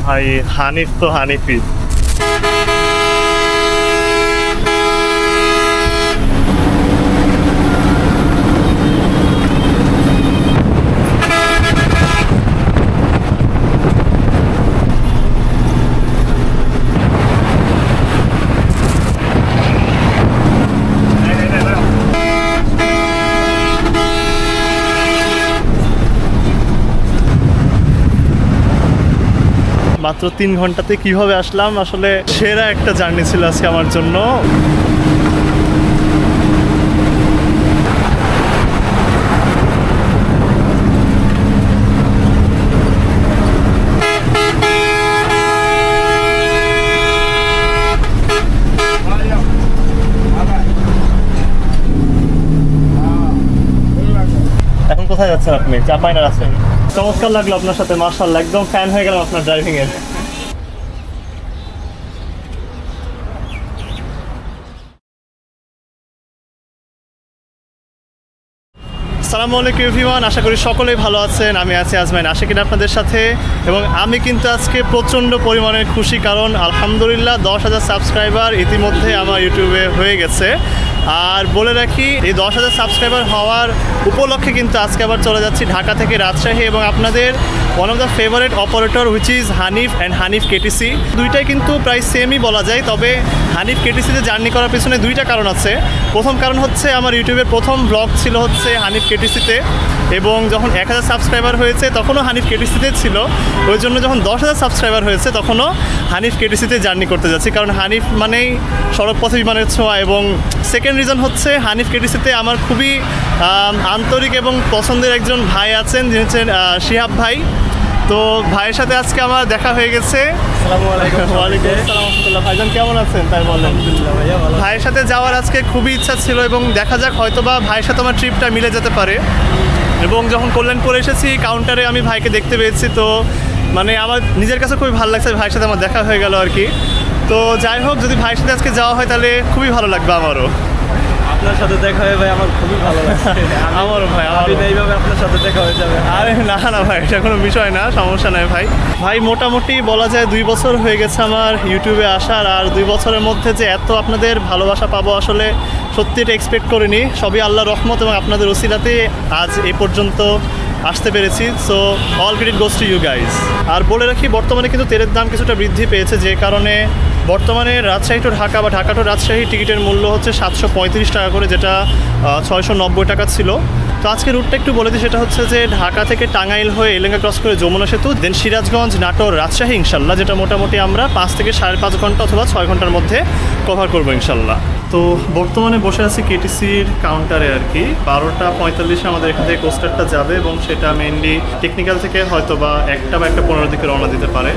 ভাই হানিফ তো হানিফই। মাত্র 3 ঘন্টাতে কিভাবে আসলাম, আসলে সেরা একটা জার্নি ছিল আজকে আমার জন্য। এখন কোথায় যাচ্ছেন আপনি? চাপাইনার আছেন। চমৎকার লাগলো আপনার সাথে, মাশাআল্লাহ, একদম ফ্যান হয়ে গেলাম আপনার ড্রাইভিং এর। আসসালামু আলাইকুম এভরিওয়ান, আশা করি সকলেই ভালো আছেন। আমি আছি আজমাইন আশিকিন আপনাদের সাথে, এবং আমি কিন্তু আজকে প্রচণ্ড পরিমাণে খুশি, কারণ আলহামদুলিল্লাহ 10,000 সাবস্ক্রাইবার ইতিমধ্যে আমার ইউটিউবে হয়ে গেছে। আর বলে রাখি, এই 10,000 সাবস্ক্রাইবার হওয়ার উপলক্ষে কিন্তু আজকে আবার চলে যাচ্ছি ঢাকা থেকে রাজশাহী, এবং আপনাদের one of the favourite operator which is Hanif and Hanif KTC. দুইটাই কিন্তু প্রায় সেমই বলা যায়, তবে হানিফ কেটিসিতে জার্নি করার পিছনে দুইটা কারণ আছে। প্রথম কারণ হচ্ছে আমার ইউটিউবের প্রথম ব্লগ ছিল হচ্ছে হানিফ কেটিসিতে, এবং যখন 1,000 সাবস্ক্রাইবার হয়েছে তখনও হানিফ কেটিসিতে ছিল। ওই জন্য যখন 10,000 সাবস্ক্রাইবার হয়েছে তখনও হানিফ কেটিসিতে জার্নি করতে যাচ্ছি, কারণ হানিফ মানেই সড়ক পথে বিমানের ছোঁয়া। এবং সেকেন্ড রিজন হচ্ছে হানিফ কেটিসিতে আমার খুবই আন্তরিক এবং পছন্দের একজন ভাই আছেন, যিনি হচ্ছেন শিহাব ভাই। তো ভাইয়ের সাথে আজকে আমার দেখা হয়ে গেছে। ওয়ালাইকুম আসসালাম রাহমাতুল্লাহ। ভাইজান কেমন আছেন? তাই বলেন। ভাইয়ের সাথে যাওয়ার আজকে খুবই ইচ্ছা ছিল, এবং দেখা যাক হয়তোবা ভাইয়ের সাথে আমার ট্রিপটা মিলে যেতে পারে। এবং যখন কল্যাণপুর এসেছি কাউন্টারে আমি ভাইকে দেখতে পেয়েছি, তো মানে আমার নিজের কাছে খুবই ভালো লাগছে, ভাইয়ের সাথে আমার দেখা হয়ে গেল আর কি। তো যাই হোক, যদি ভাইয়ের সাথে আজকে যাওয়া হয় তাহলে খুবই ভালো লাগবে আমারও। আপনার সাথে দেখা হয়ে ভাই আমার খুবই ভালো লাগছে। আমারও ভাই, এইভাবে আপনার সাথে দেখা হয়ে যাবে। আরে না না ভাই, এটা কোনো বিষয় না, সমস্যা নাই ভাই। ভাই মোটামুটি বলা যায় 2 বছর হয়ে গেছে আমার ইউটিউবে আসার, আর 2 বছরের মধ্যে যে এত আপনাদের ভালোবাসা পাবো আসলে সত্যি এটা এক্সপেক্ট করিনি। সবই আল্লাহর রহমত এবং আপনাদের ওসিলাতে আজ এই পর্যন্ত আসতে পেরেছি। So all credit goes to you guys. আর বলে রাখি, বর্তমানে কিন্তু তেলের দাম কিছুটা বৃদ্ধি পেয়েছে, যে কারণে বর্তমানে রাজশাহী টু ঢাকা বা ঢাকা টু রাজশাহী টিকিটের মূল্য হচ্ছে 735 টাকা করে, যেটা 690 টাকা ছিল। তো আজকে রুটটা একটু বলে দিই, সেটা হচ্ছে যে ঢাকা থেকে টাঙ্গাইল হয়ে এলেঙ্গা ক্রস করে যমুনা সেতু, দেন সিরাজগঞ্জ, নাটোর, রাজশাহী ইনশাল্লাহ, যেটা মোটামুটি আমরা 5 থেকে 5.5 ঘন্টা অথবা 6 ঘন্টার মধ্যে কভার করবো ইনশাল্লাহ। তো বর্তমানে বসে আছি কেটিসির কাউন্টারে আর কি। 12:45 আমাদের এখান থেকে কোস্টারটা যাবে, এবং সেটা মেনলি টেকনিক্যাল থেকে হয়তো বা 1টা বা 1:15 দিকে রওনা দিতে পারে।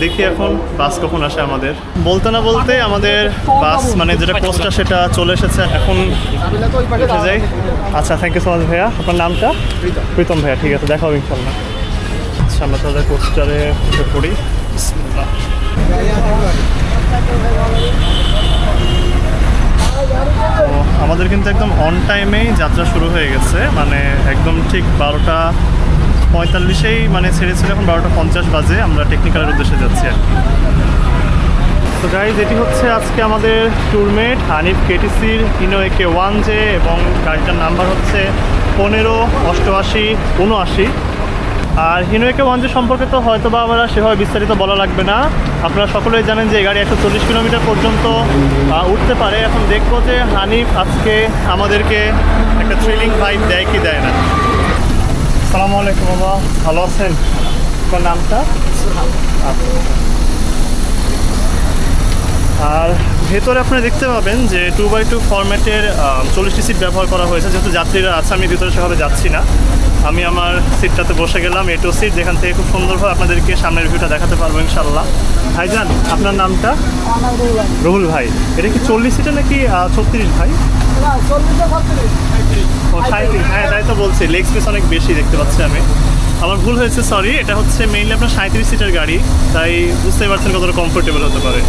দেখি এখন বাস কখন আসে আমাদের। বলতে না বলতে আমাদের বাস মানে যেটা কোস্টার সেটা চলে এসেছে, এখন উঠে যাই। আচ্ছা, থ্যাংক ইউ সো মাচ ভাইয়া। আপনার নামটা? প্রীতম ভাইয়া। ঠিক আছে, দেখা হবে ইনশাল্লাহ। আচ্ছা, আমরা তাহলে কোস্টারে উঠে পড়ি। বিসমিল্লাহ। আমাদের কিন্তু একদম অন টাইমেই যাত্রা শুরু হয়ে গেছে, মানে একদম ঠিক 12:45 মানে ছেড়েছিল, এখন 12:50 বাজে। আমরা টেকনিক্যালের উদ্দেশ্যে যাচ্ছি আর কি। তো গাইজ, এটি হচ্ছে আজকে আমাদের ট্যুরমেট হানিফ কেটিসির ইনোএকে 1J, এবং গাড়িটার নাম্বার হচ্ছে 158879। আর হিনোএকে 1J সম্পর্কে তো হয়তো বা আমরা সেভাবে বিস্তারিত বলা লাগবে না, আপনারা সকলেই জানেন যে এই গাড়ি 140 কিলোমিটার পর্যন্ত উঠতে পারে। এখন দেখবো যে হানিফ আজকে আমাদেরকে একটা থ্রিলিং ভাইব দেয় কি দেয় না। আসসালামু আলাইকুম বাবা, ভালো আছেন? আপনার নামটা? আর ভেতরে আপনারা দেখতে পাবেন যে 2x2 ফরম্যাটের 40টি সিট ব্যবহার করা হয়েছে। যেহেতু যাত্রীরা আছে, আমি ভিতরে সেভাবে যাচ্ছি না, আমি আমার সিটটাতে বসে গেলাম। এটো সিট, যেখান থেকে খুব সুন্দরভাবে আপনাদেরকে সামনের ভিউটা দেখাতে পারবো ইনশাল্লাহ। ভাইজান, আপনার নামটা? রুহুল ভাই। এটা কি 40 সিটের নাকি 36 ভাই? ও 37। হ্যাঁ, তাই তো বলছি, লেগ স্পেস অনেক বেশি দেখতে পাচ্ছি আমি। আমার ভুল হয়েছে, সরি। এটা হচ্ছে মেইনলি আপনার 37 সিটের গাড়ি, তাই বুঝতেই পারছেন কতটা কমফোর্টেবল হতে পারে।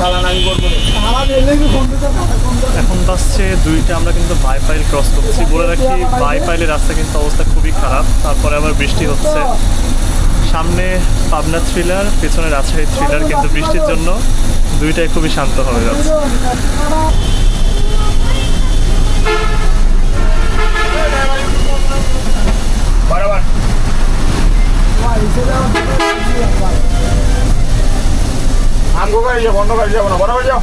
চালান আমি করবো না। এখন বাসছে 2টা, আমরা কিন্তু বাইপাইল ক্রস করছি। বলে রাখি বাইপাইলের রাস্তা কিন্তু অবস্থা খুবই খারাপ, তারপরে আবার বৃষ্টি হচ্ছে। সামনে পাবনা থ্রিলার, পেছনে রাজশাহী থ্রিলার, কিন্তু বৃষ্টির জন্য দুইটাই খুবই শান্ত হয়ে যাচ্ছে। বরাবর আমগো গাড়ি যাও, বন্ধ গাড়ি যাবো না, বরাবর যাও।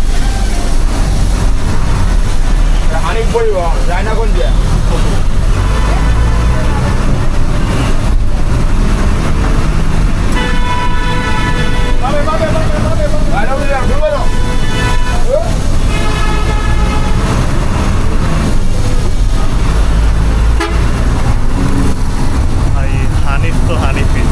হানিফ বলব যায় না কোন যে ভাই হানিফ তো হানিফই।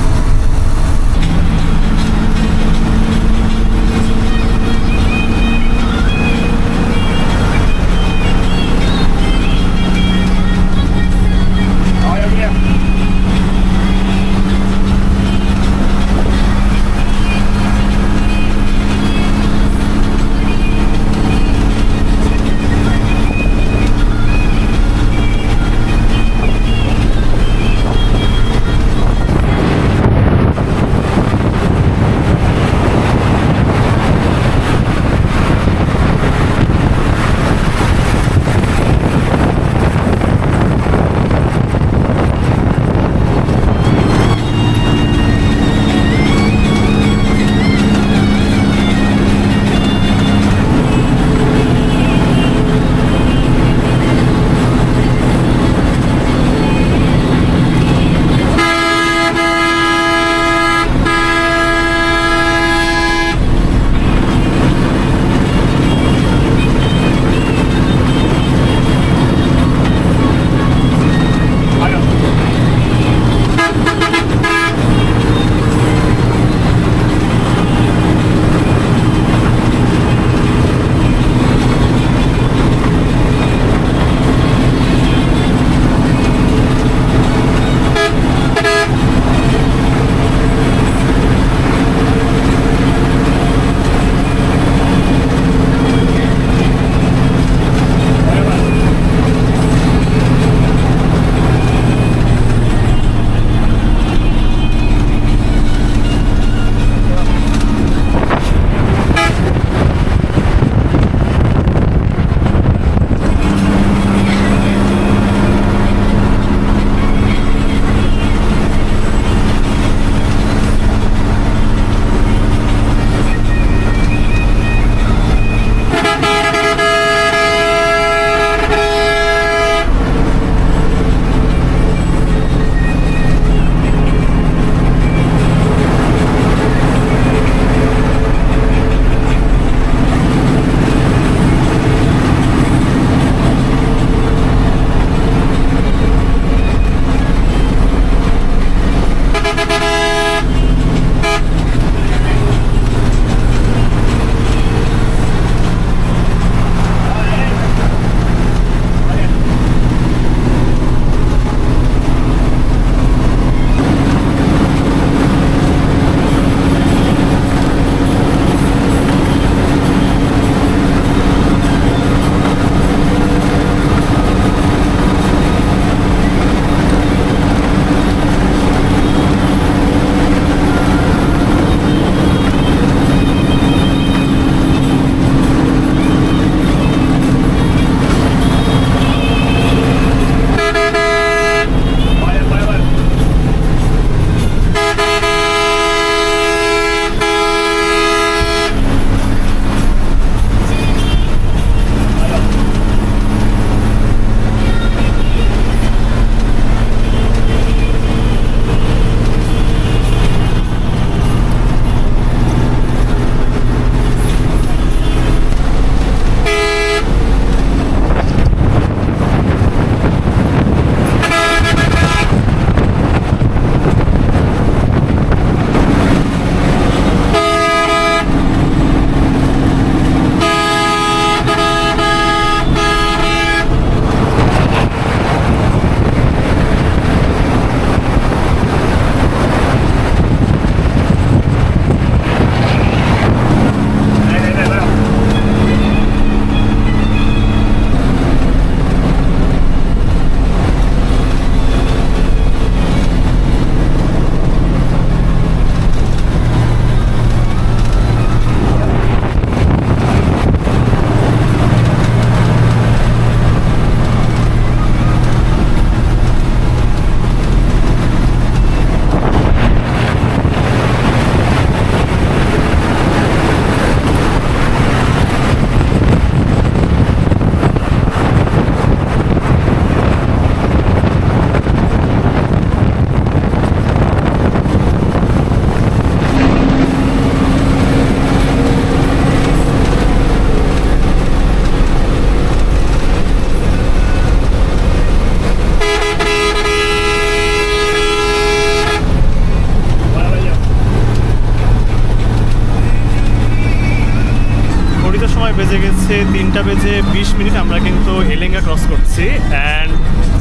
হচ্ছে 3:20 আমরা কিন্তু এলেঙ্গা ক্রস করছি। অ্যান্ড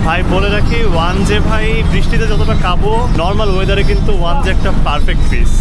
ভাই বলে রাখি ওয়ানজে ভাই বৃষ্টিতে যতটা কাবো, নর্মাল ওয়েদারে কিন্তু ওয়ানজে একটা পারফেক্ট পিস।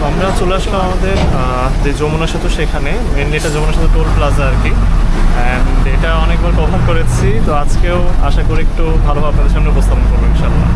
আমরা চলে আসলাম আমাদের যে যমুনা সেতু, সেখানে মেনলি এটা যমুনা সেতু টোল প্লাজা আর কি। অ্যান্ড এটা অনেকবার কভার করেছি, তো আজকেও আশা করি একটু ভালোভাবে আপনাদের সামনে উপস্থাপন করবো ইনশাল্লাহ।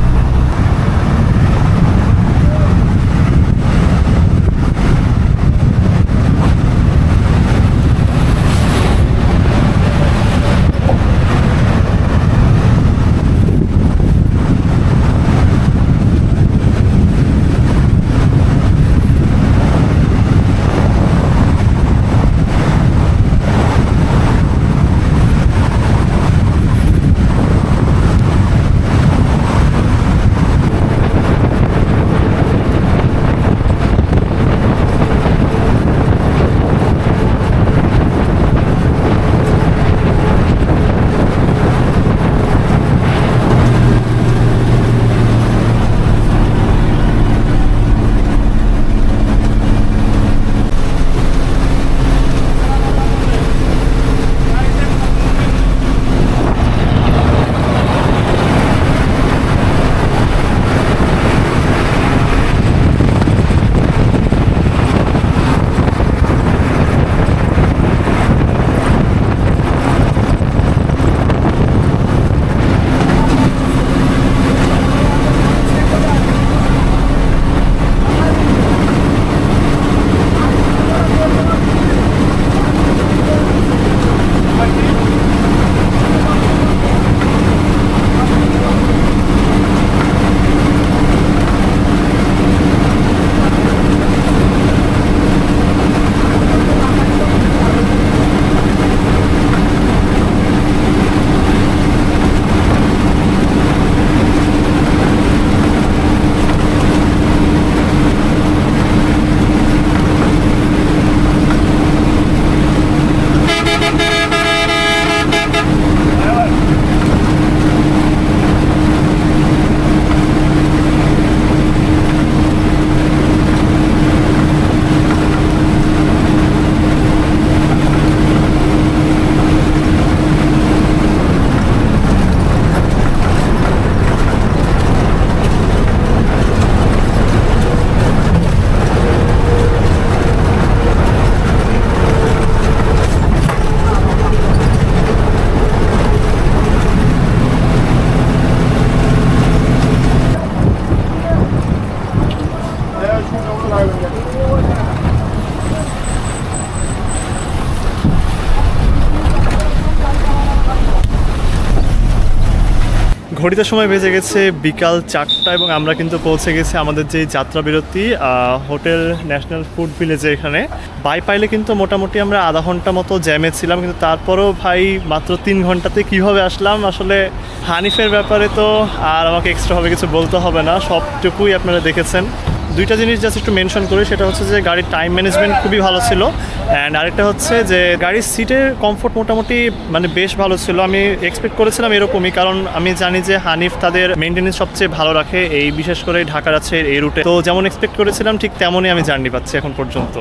ঘড়িতে সময় বেজে গেছে বিকাল 4টা এবং আমরা কিন্তু পৌঁছে গেছি আমাদের যে যাত্রা বিরতি হোটেল ন্যাশনাল ফুড ভিলেজে। এখানে বাই পাইলে কিন্তু মোটামুটি আমরা আধা ঘন্টা মতো জ্যামে ছিলাম, কিন্তু তারপরেও ভাই মাত্র 3 ঘন্টাতে কীভাবে আসলাম। আসলে হানিফের ব্যাপারে তো আর আমাকে এক্সট্রাভাবে কিছু বলতে হবে না, সবটুকুই আপনারা দেখেছেন। দুইটা জিনিস জাস্ট একটু মেনশন করি, সেটা হচ্ছে যে গাড়ির টাইম ম্যানেজমেন্ট খুবই ভালো ছিল, অ্যান্ড আরেকটা হচ্ছে যে গাড়ির সিটের কমফোর্ট মোটামুটি মানে বেশ ভালো ছিল। আমি এক্সপেক্ট করেছিলাম এরকমই, কারণ আমি জানি যে হানিফ তাদের মেনটেনেন্স সবচেয়ে ভালো রাখে, এই বিশেষ করে ঢাকার আছে এই রুটে। তো যেমন এক্সপেক্ট করেছিলাম ঠিক তেমনই আমি জার্নি পাচ্ছি এখন পর্যন্ত।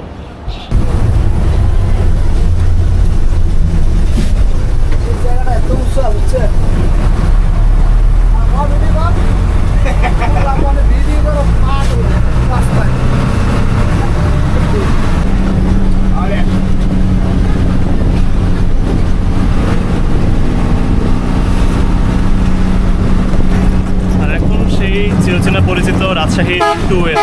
আর এখন রাজশাহী টু এর।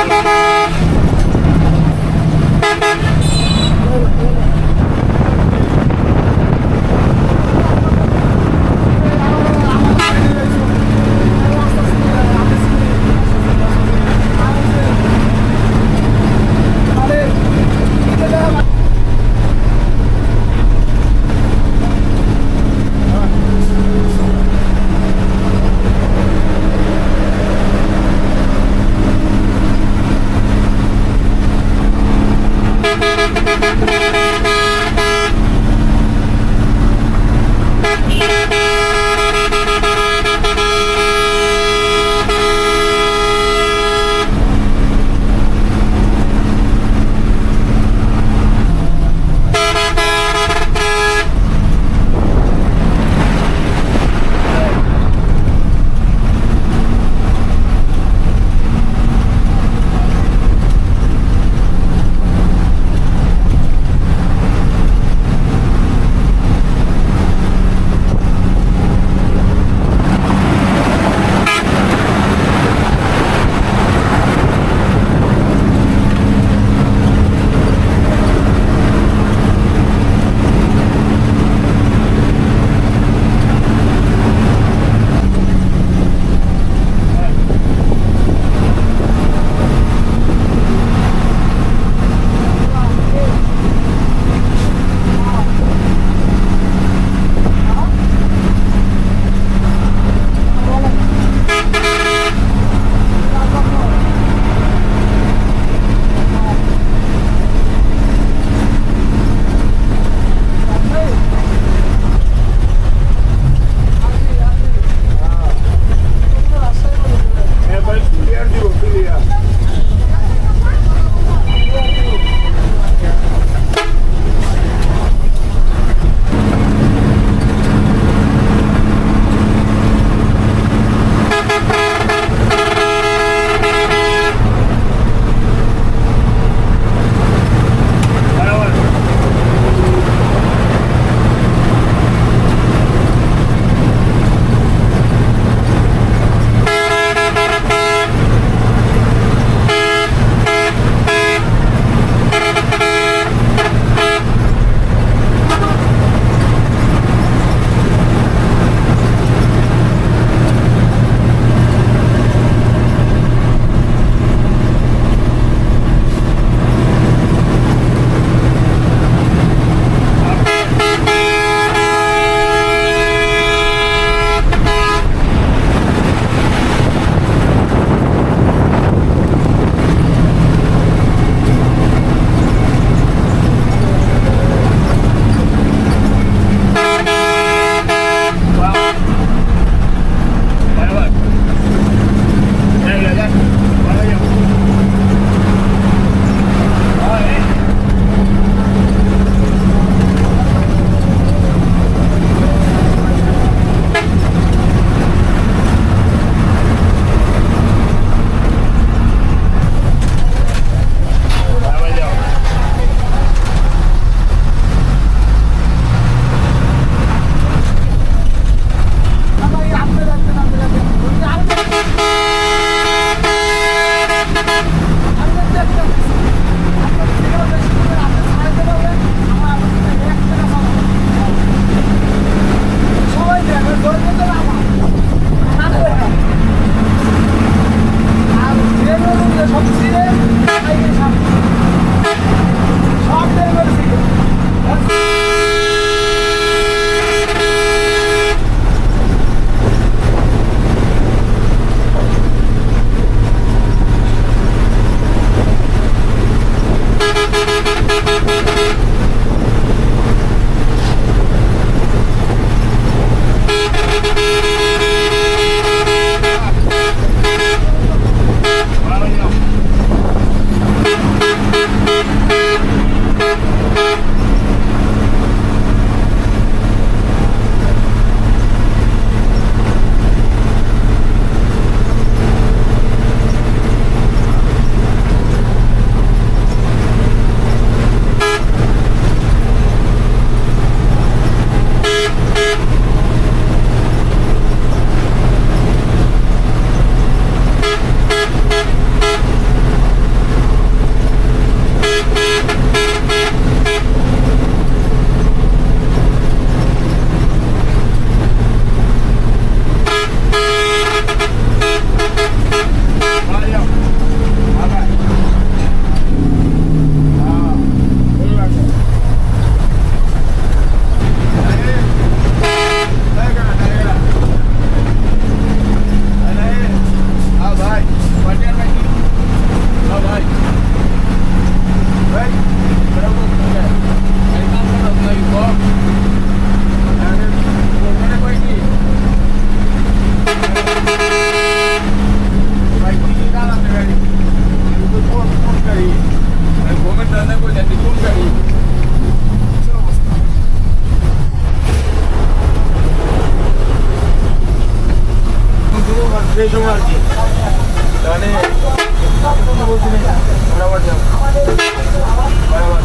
এই সময় আর কি মানে বলছি না বরাবর যাও বরাবর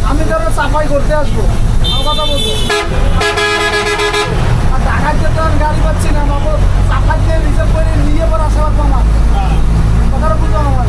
আমি ধরো সাফাই করতে আসবো আমার কথা বলবো আর ঢাকার যেতে আমি গাড়ি পাচ্ছি না বাবু সাফাই দিয়ে রিজার্ভ করে নিয়ে পর আসা পারবো আমার কথাটা বুঝো আমার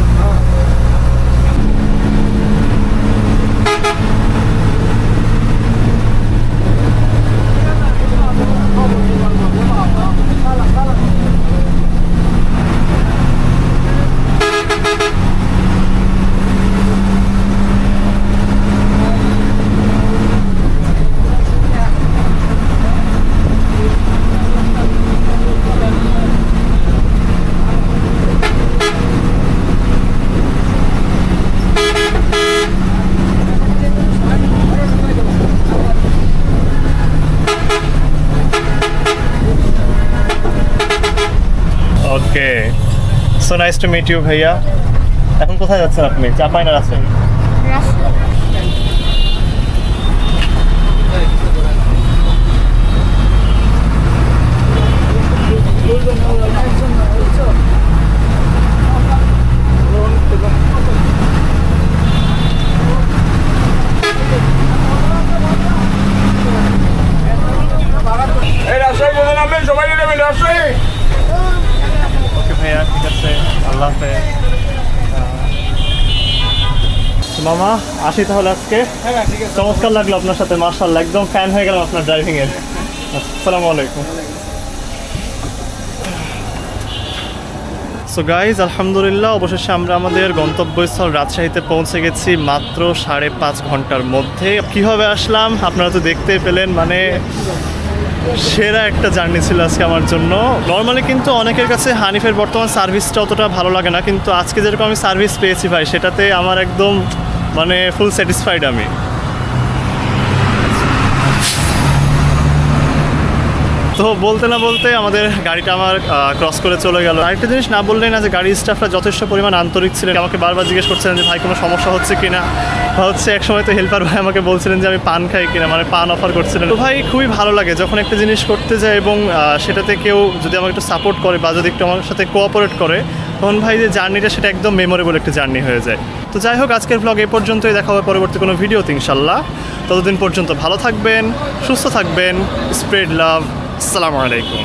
okay, so nice to meet you ভাইয়া। এখন কোথায় যাচ্ছেন আপনি? চাপাইনার আছেন? এই রাজশাহী যদি নামবেন সবাই নেবেন রাজশাহী ওকে ভাইয়া, ঠিক আছে, আল্লাহ হাফেজ। মামা আসি তাহলে আজকে। চমৎকার লাগলো আপনার সাথে, মার্শাল্লাহ, একদম ফ্যান হয়ে গেলাম আপনার ড্রাইভিং এর। আসসালামু আলাইকুম। সো গাইজ, আলহামদুলিল্লাহ, অবশেষে আমরা আমাদের গন্তব্যস্থল রাজশাহীতে পৌঁছে গেছি মাত্র 5.5 ঘন্টার মধ্যে। কীভাবে আসলাম আপনারা তো দেখতেই পেলেন, মানে সেরা একটা জার্নি ছিল আজকে আমার জন্য। নর্মালি কিন্তু অনেকের কাছে হানিফের বর্তমান সার্ভিসটা অতটা ভালো লাগে না, কিন্তু আজকে যেরকম আমি সার্ভিস পেয়েছি ভাই, সেটাতে আমার একদম মানে ফুল স্যাটিসফাইড আমি। তো বলতে না বলতে আমাদের গাড়িটা আমার ক্রস করে চলে গেল। আরেকটা জিনিস না বললেই না, যে গাড়ির স্টাফরা যথেষ্ট পরিমাণ আন্তরিক ছিলেন। আমাকে বারবার জিজ্ঞেস করছিলেন যে ভাই কোনো সমস্যা হচ্ছে কিনা, বা হচ্ছে একসময় তো হেল্পার ভাই আমাকে বলছিলেন যে আমি পান খাই কিনা, মানে পান অফার করছিলেন। তো ভাই খুবই ভালো লাগে যখন একটা জিনিস করতে যায় এবং সেটাতে কেউ যদি আমাকে একটু সাপোর্ট করে বা যদি একটু আমার সাথে কোঅপারেট করে, তখন ভাই যে জার্নিটা সেটা একদম মেমোরেবল একটা জার্নি হয়ে যায়। তো যাই হোক, আজকের ব্লগ এই পর্যন্তই। দেখা হবে পরবর্তী কোনো ভিডিওতে ইনশাল্লাহ। ততদিন পর্যন্ত ভালো থাকবেন, সুস্থ থাকবেন, স্প্রেড লাভ। আসসালামু আলাইকুম।